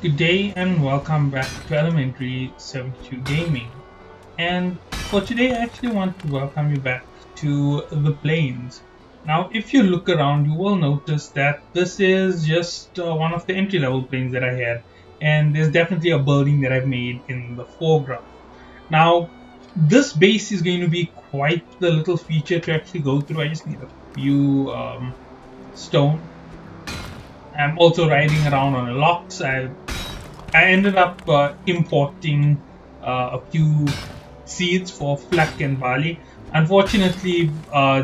Good day and welcome back to Elementary 72 Gaming. And for today, I actually want to welcome you back to the plains. Now, if you look around, you will notice that this is just one of the entry level planes that I had, and there's definitely a building that I've made in the foreground. Now, this base is going to be quite the little feature to actually go through. I just need a few stone. I'm also riding around on a lox. I ended up importing a few seeds for flax and barley. Unfortunately,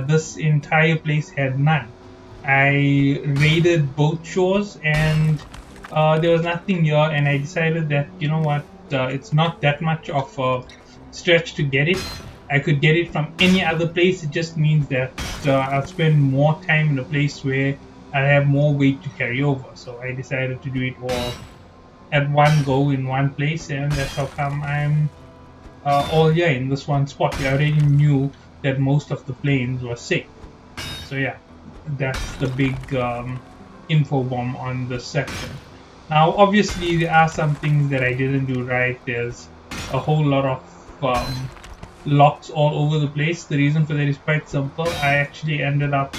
this entire place had none. I raided both shores and there was nothing here, and I decided that you know what, it's not that much of a stretch to get it. I could get it from any other place. It just means that I'll spend more time in a place where I have more weight to carry over. So I decided to do it all at one go in one place, and that's how come I'm all here in this one spot. We already knew that most of the planes were safe. So yeah, that's the big info bomb on this section. Now, obviously, there are some things that I didn't do right. There's a whole lot of locks all over the place. The reason for that is quite simple. I actually ended up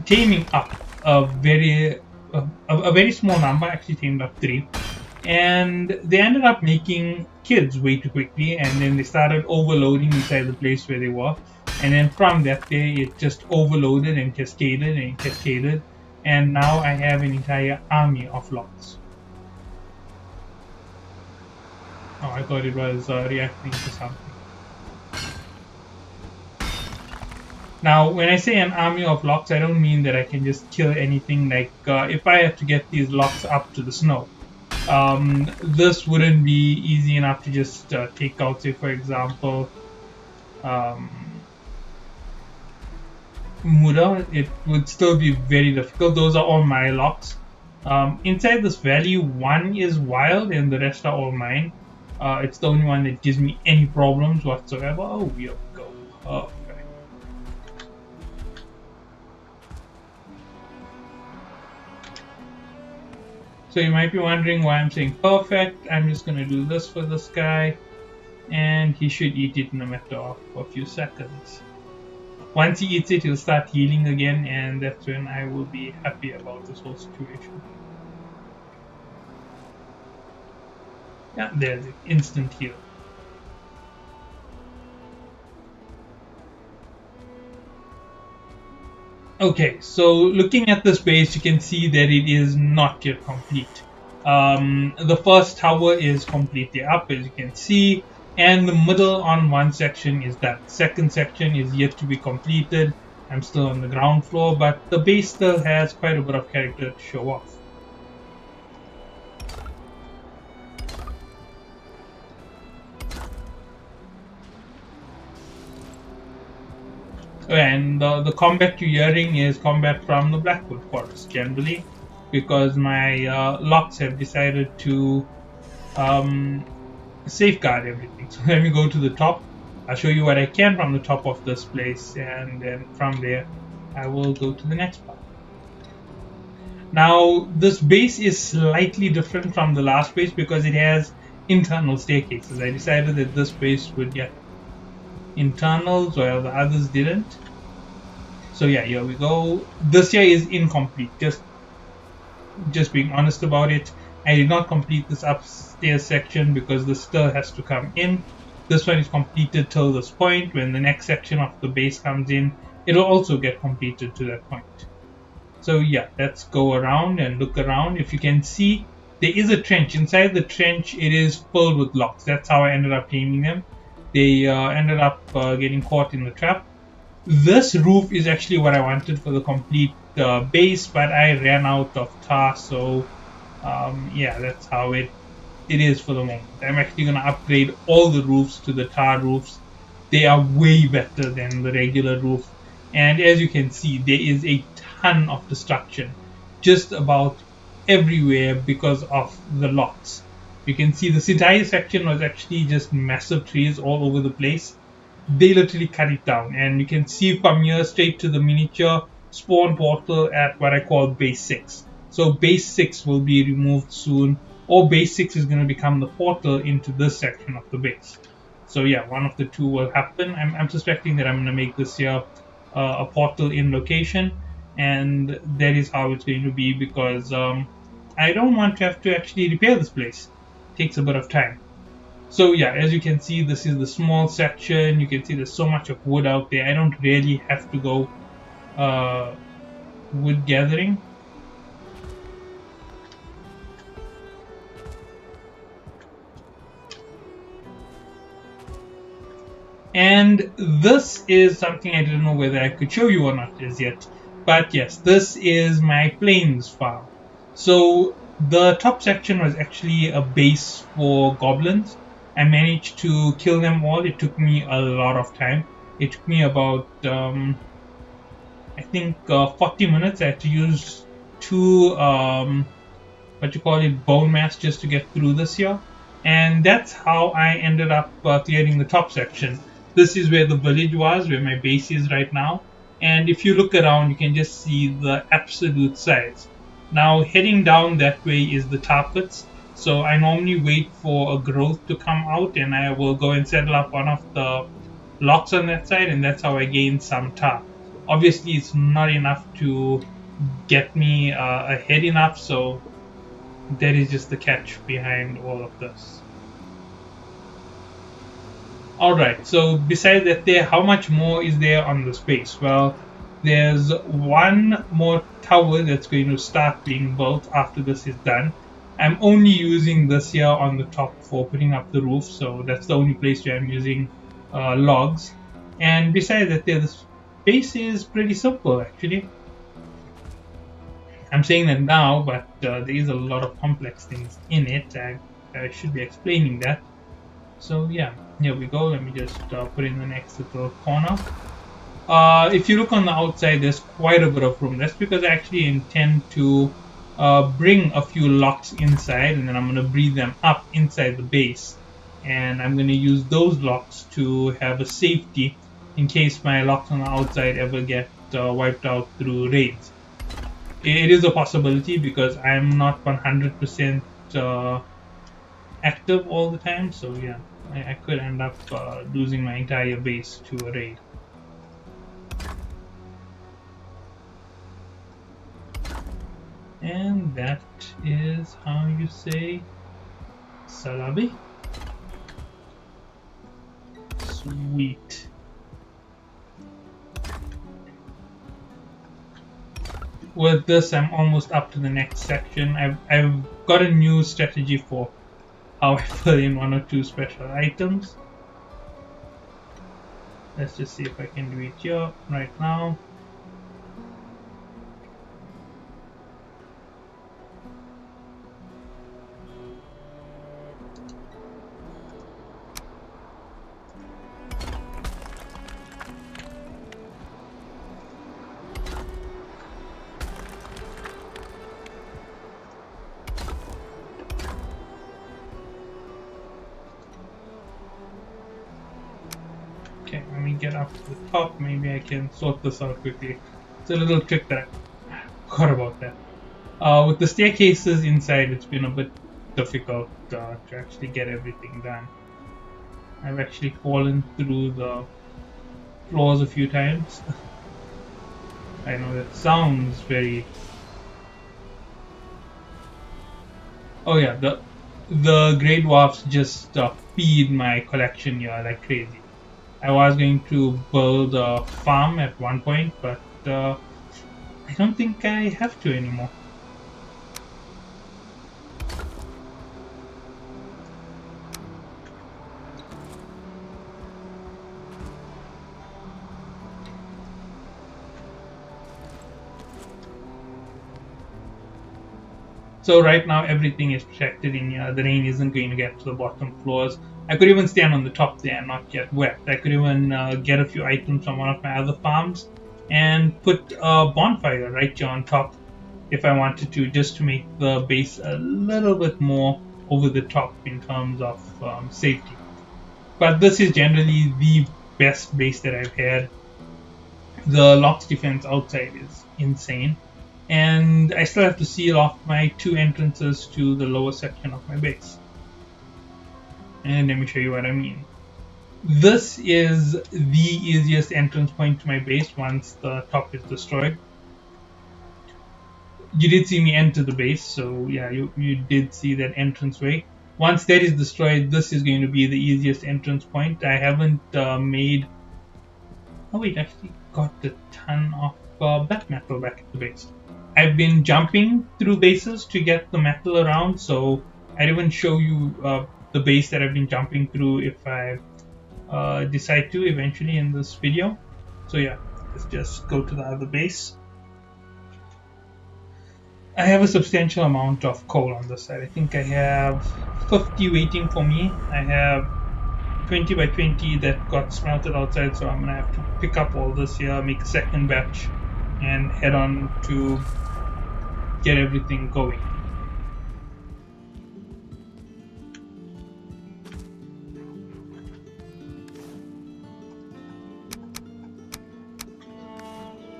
taming up a very small number. Actually tamed up 3, and they ended up making kids way too quickly, and then they started overloading inside the place where they were, and then from that day it just overloaded and cascaded, and now I have an entire army of locks. Oh, I thought it was reacting to something. Now, when I say an army of locks, I don't mean that I can just kill anything. Like, if I have to get these locks up to the snow, this wouldn't be easy enough to just take out, say, for example, Muda. It would still be very difficult. Those are all my locks. Inside this valley, one is wild and the rest are all mine. It's the only one that gives me any problems whatsoever. Oh, here we go. Okay. So you might be wondering why I'm saying perfect. I'm just going to do this for this guy, and he should eat it in a matter of a few seconds. Once he eats it, he'll start healing again, and that's when I will be happy about this whole situation. Yeah, there's it. Instant heal. Okay, so looking at this base, you can see that it is not yet complete. The first tower is completely up, as you can see, and the middle on one section is done. Second section is yet to be completed. I'm still on the ground floor, but the base still has quite a bit of character to show off. And the combat you're hearing is combat from the Blackwood Forest generally, because my locks have decided to safeguard everything. So let me go to the top. I'll show you what I can from the top of this place, and then from there I will go to the next part. Now, this base is slightly different from the last base because it has internal staircases. I decided that this base would get internals while the others didn't. So yeah, here we go. This here is incomplete. Just being honest about it. I did not complete this upstairs section because this still has to come in. This one is completed till this point. When the next section of the base comes in, it'll also get completed to that point. So yeah, let's go around and look around. If you can see, there is a trench. Inside the trench, it is filled with locks. That's how I ended up taming them. They ended up getting caught in the trap. This roof is actually what I wanted for the complete base, but I ran out of tar, so yeah, that's how it is for the moment. I'm actually going to upgrade all the roofs to the tar roofs. They are way better than the regular roof, and as you can see, there is a ton of destruction just about everywhere because of the locks. You can see this entire section was actually just massive trees all over the place. They literally cut it down, and you can see from here straight to the miniature spawn portal at what I call base 6. So base 6 will be removed soon, or base 6 is going to become the portal into this section of the base. So yeah, one of the two will happen. I'm suspecting that I'm going to make this here a portal in location, and that is how it's going to be because I don't want to have to actually repair this place. It takes a bit of time. So yeah, as you can see, this is the small section. You can see there's so much of wood out there. I don't really have to go uh, wood gathering. And this is something I didn't know whether I could show you or not as yet. But yes, this is my plains farm. So the top section was actually a base for goblins. I managed to kill them all. It took me a lot of time. It took me about I think 40 minutes. I had to use two what you call it bone mass just to get through this here, and that's how I ended up clearing the top section. This is where the village was, where my base is right now, and if you look around, you can just see the absolute size. Now heading down that way is the tar pits. So I normally wait for a growth to come out, and I will go and settle up one of the blocks on that side, and that's how I gain some tar. Obviously, it's not enough to get me ahead enough, so that is just the catch behind all of this. All right. So besides that, there, how much more is there on the space? Well, there's one more tower that's going to start being built after this is done. I'm only using this here on the top for putting up the roof, so that's the only place where I'm using logs. And besides that, the space is pretty simple actually. I'm saying that now, but there is a lot of complex things in it. I should be explaining that. So yeah, here we go. Let me just put in the next little corner. If you look on the outside, there's quite a bit of room. That's because I actually intend to bring a few locks inside, and then I'm going to breed them up inside the base. And I'm going to use those locks to have a safety in case my locks on the outside ever get wiped out through raids. It is a possibility because I'm not 100% active all the time. So yeah, I could end up losing my entire base to a raid. And that is how you say Salabi. Sweet. With this, I'm almost up to the next section. I've got a new strategy for how I fill in one or two special items. Let's just see if I can do it here right now. Okay, let me get up to the top. Maybe I can sort this out quickly. It's a little trick that I forgot about that. With the staircases inside, it's been a bit difficult to actually get everything done. I've actually fallen through the floors a few times. I know that sounds very. Oh yeah, the Grey Dwarfs just feed my collection here like crazy. I was going to build a farm at one point, but I don't think I have to anymore. So right now everything is protected in here. The rain isn't going to get to the bottom floors. I could even stand on the top there and not get wet. I could even get a few items from one of my other farms and put a bonfire right here on top if I wanted to, just to make the base a little bit more over the top in terms of safety. But this is generally the best base that I've had. The locks defense outside is insane. and I still have to seal off my 2 entrances to the lower section of my base. And let me show you what I mean. This is the easiest entrance point to my base once the top is destroyed. You did see me enter the base, so yeah, you did see that entrance way. Once that is destroyed, this is going to be the easiest entrance point. I haven't made... Oh wait, I actually got a ton of black metal back at the base. I've been jumping through bases to get the metal around, so I didn't show you the base that I've been jumping through if I decide to eventually in this video. So yeah, let's just go to the other base. I have a substantial amount of coal on this side. I think I have 50 waiting for me. I have 20 by 20 that got smelted outside, so I'm gonna have to pick up all this here, make a second batch, and head on to get everything going.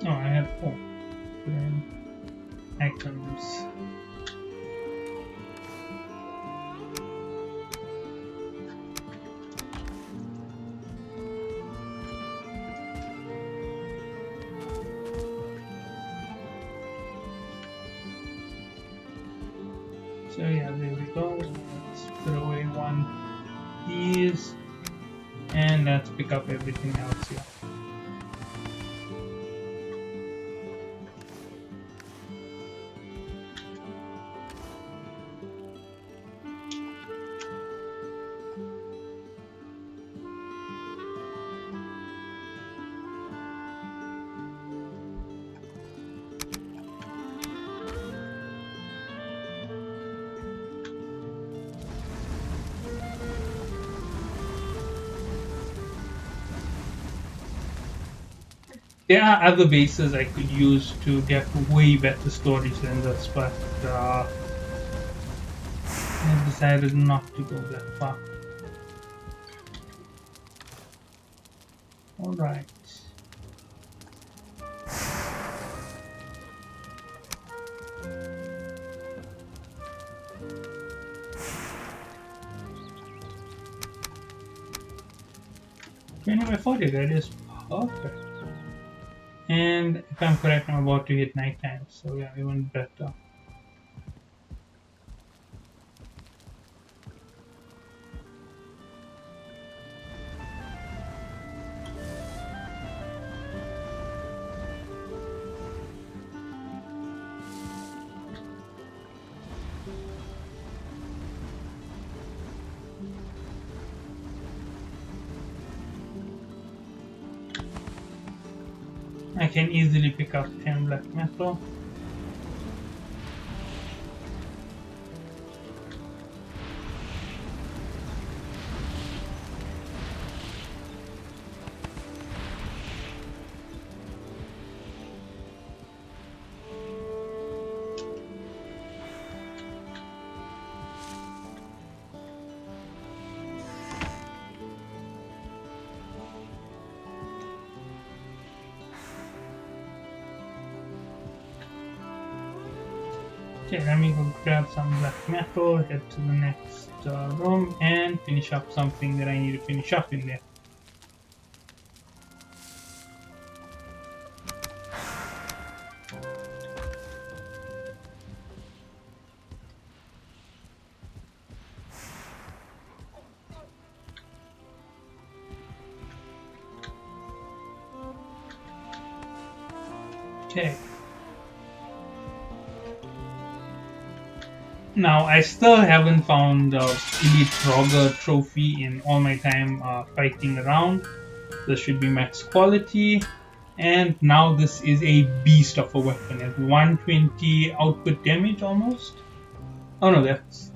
Oh, I have items. So yeah, there we go. Let's put away one of these, and let's pick up everything else here. There are other bases I could use to get way better storage than this, but I decided not to go that far. Alright. By 40, that is perfect. And if I'm correct, I'm about to hit nighttime, so yeah, even better. I can easily pick up 10 black metal. Okay, let me go grab some black metal, head to the next room, and finish up something that I need to finish up in there. Okay. Now, I still haven't found the Elite Frogger trophy in all my time fighting around. This should be max quality. And now this is a beast of a weapon at 120 output damage almost. Oh no, that's...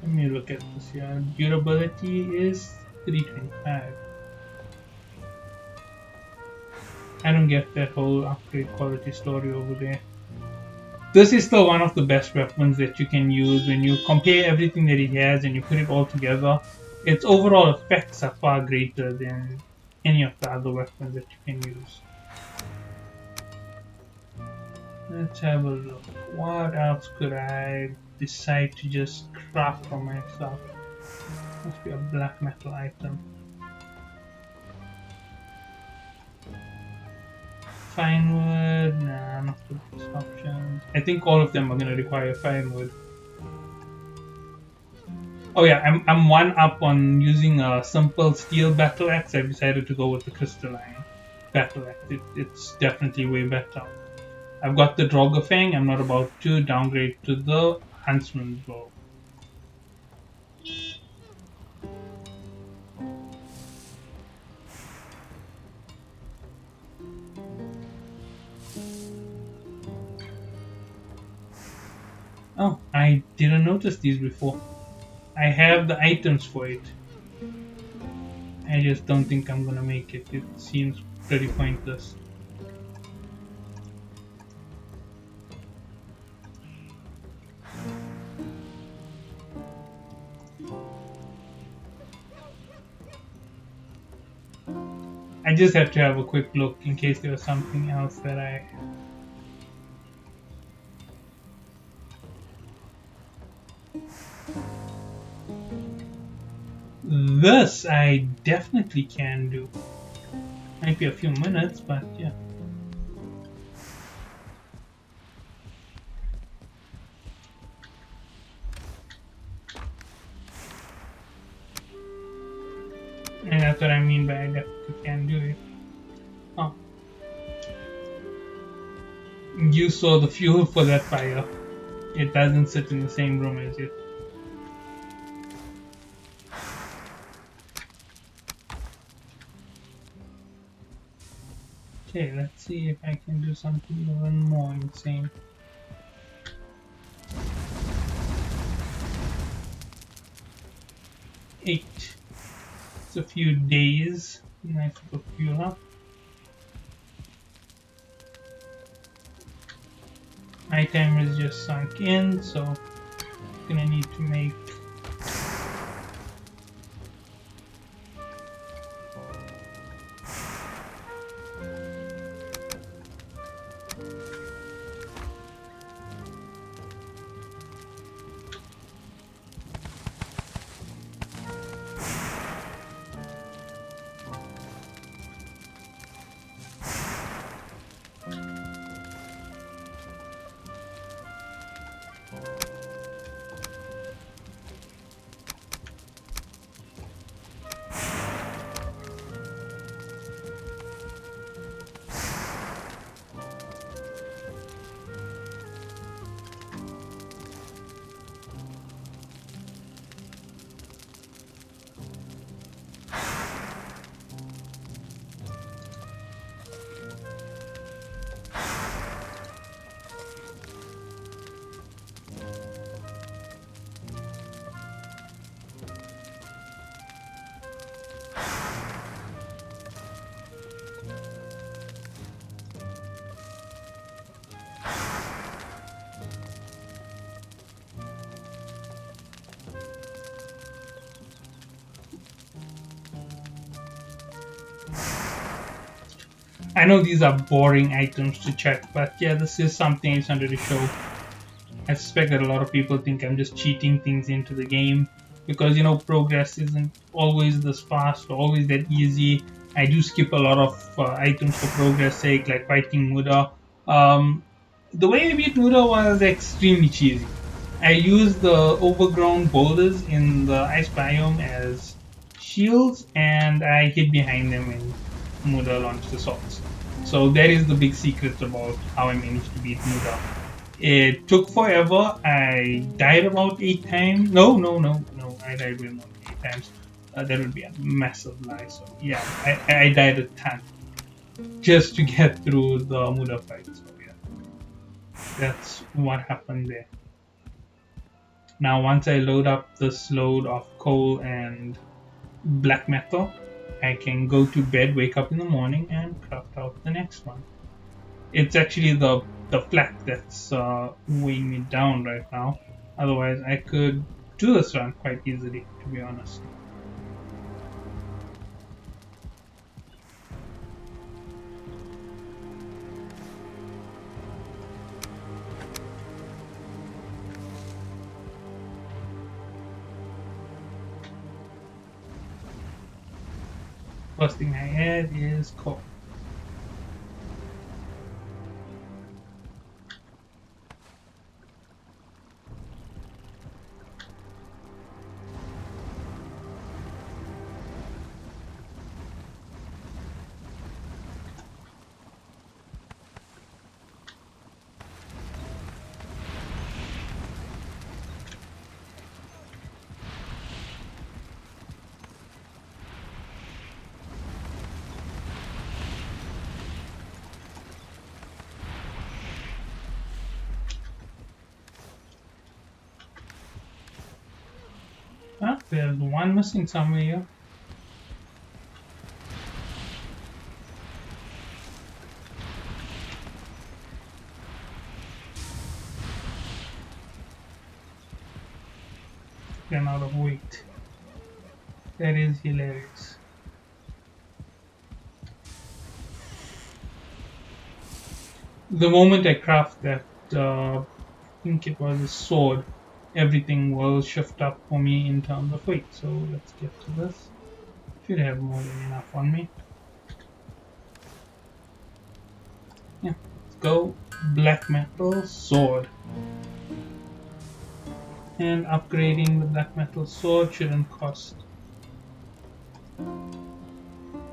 Let me look at this here. Durability is 325. I don't get that whole upgrade quality story over there. This is still one of the best weapons that you can use when you compare everything that it has and you put it all together. Its overall effects are far greater than any of the other weapons that you can use. Let's have a look. What else could I decide to just craft for myself? Must be a black metal item. Fine wood, nah, not the best options. I think all of them are gonna require fine wood. Oh yeah, I'm one up on using a simple steel battle axe. I've decided to go with the crystalline battle axe. It's definitely way better. I've got the Draugr Fang. I'm not about to downgrade to the Huntsman's Bow. Oh, I didn't notice these before. I have the items for it. I just don't think I'm gonna make it. It seems pretty pointless. I just have to have a quick look in case there was something else that I. This I definitely can do. Might be a few minutes, but yeah. And that's what I mean by I definitely can do it. Oh, you saw the fuel for that fire. It doesn't sit in the same room as it. Okay, let's see if I can do something even more insane. 8. It's a few days. Nice little fuel up. My timer is just sunk in, so I'm gonna need to make. I know these are boring items to check, but yeah, this is something I just wanted to show. I suspect that a lot of people think I'm just cheating things into the game because progress isn't always this fast or always that easy. I do skip a lot of items for progress sake, like fighting Muda. The way I beat Muda was extremely cheesy. I used the overgrown boulders in the ice biome as shields, and I hid behind them when Muda launched assaults. So that is the big secret about how I managed to beat Muda. It took forever. I died about 8 times. No. I died way more than 8 times. That would be a massive lie. So yeah, I died a ton just to get through the Muda fight. So yeah, that's what happened there. Now once I load up this load of coal and black metal, I can go to bed, wake up in the morning, and craft out the next one. It's actually the flak that's weighing me down right now. Otherwise, I could do this run quite easily, to be honest. first thing I add is coal. Ah, there's one missing somewhere here. Ran out of weight. That is hilarious. The moment I craft that, I think it was a sword, everything will shift up for me in terms of weight. So let's get to this. Should have more than enough on me. Yeah, let's go. Black metal sword. And upgrading the black metal sword shouldn't cost.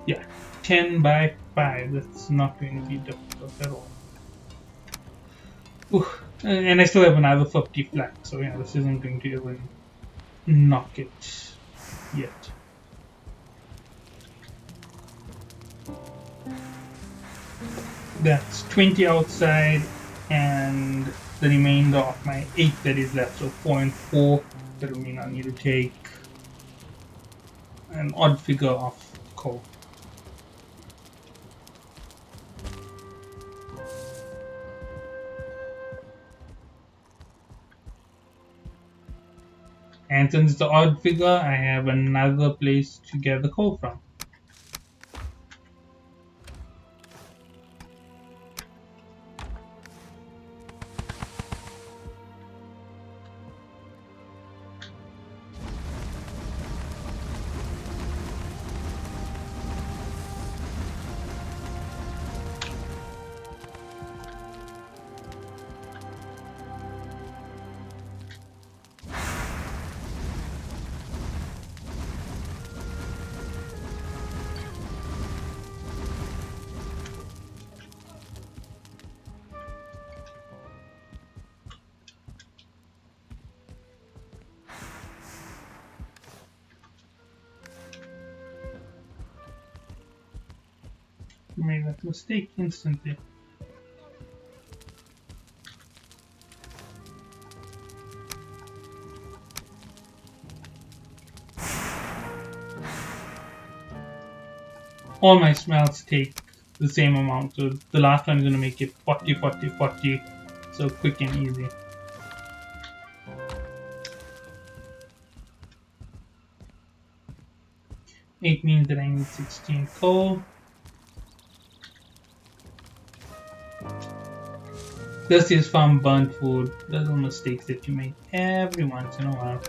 Yeah, 10 by 5. That's not going to be difficult at all. Ooh, and I still have another 50 flat, so yeah, this isn't going to even knock it yet. That's 20 outside, and the remainder of my 8 that is left, so 4 and 4. That will mean I need to take an odd figure of coal. And since it's an odd figure, I have another place to get the coal from. I made that mistake instantly. All my smells take the same amount, so the last one is going to make it 40, 40, 40, so quick and easy. Eight means that I need 16 coal. This is from burnt food. Little mistakes that you make every once in a while.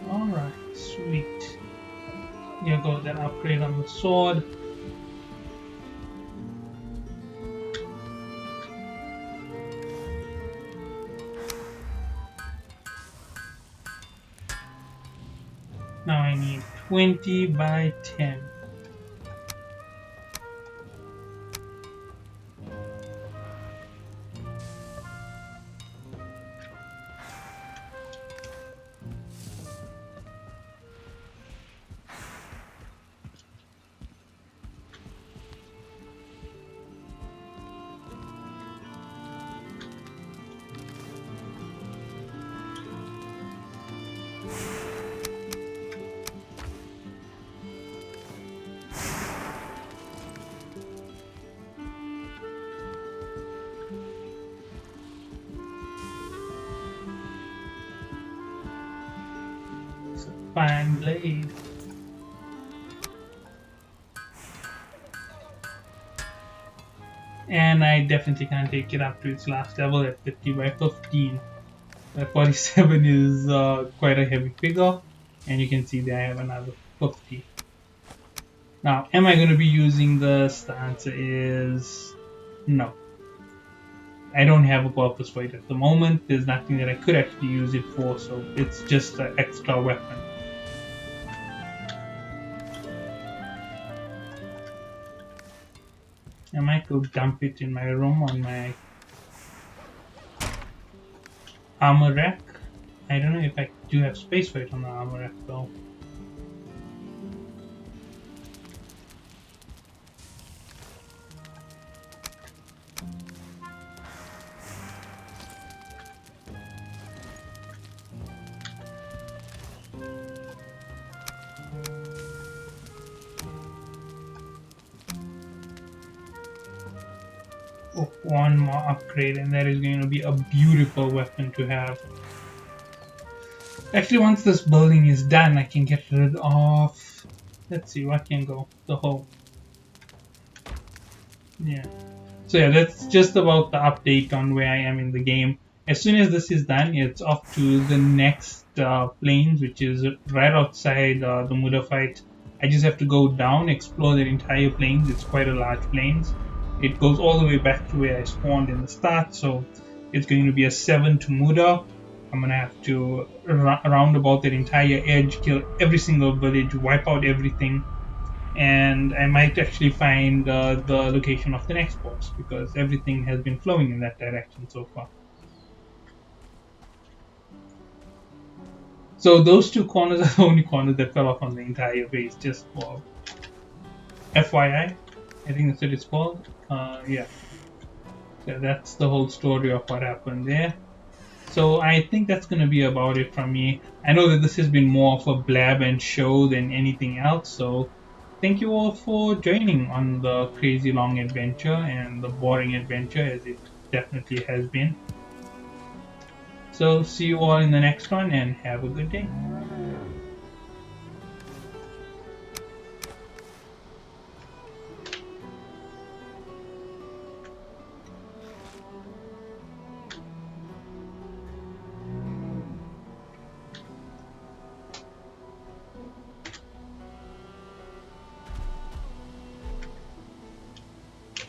Alright, sweet. Here goes that upgrade on the sword. Now I need 20 by 10. fine blade. And I definitely can't take it up to its last level at 50 by 15. 47 is quite a heavy figure, and you can see there I have another 50. Now, am I going to be using this? The answer is no. I don't have a purpose for it at the moment. There's nothing that I could actually use it for, so it's just an extra weapon. I might go dump it in my room on my armor rack. I don't know if I do have space for it on the armor rack though. Oh, one more upgrade and that is going to be a beautiful weapon to have. Actually, once this building is done, I can get rid of... Let's see, what can go? The hole. Yeah. So yeah, that's just about the update on where I am in the game. As soon as this is done, it's off to the next plains, which is right outside the Muda fight. I just have to go down, explore that entire plains. It's quite a large plains. It goes all the way back to where I spawned in the start, so it's going to be a 7 to Muda. I'm gonna have to round about that entire edge, kill every single village, wipe out everything, and I might actually find the location of the next boss because everything has been flowing in that direction so far. So those two corners are the only corners that fell off on the entire base, just for FYI. I think that's what it's called. Yeah. So that's the whole story of what happened there. So I think that's going to be about it from me. I know that this has been more of a blab and show than anything else, so thank you all for joining on the crazy long adventure and the boring adventure as it definitely has been. So see you all in the next one and have a good day.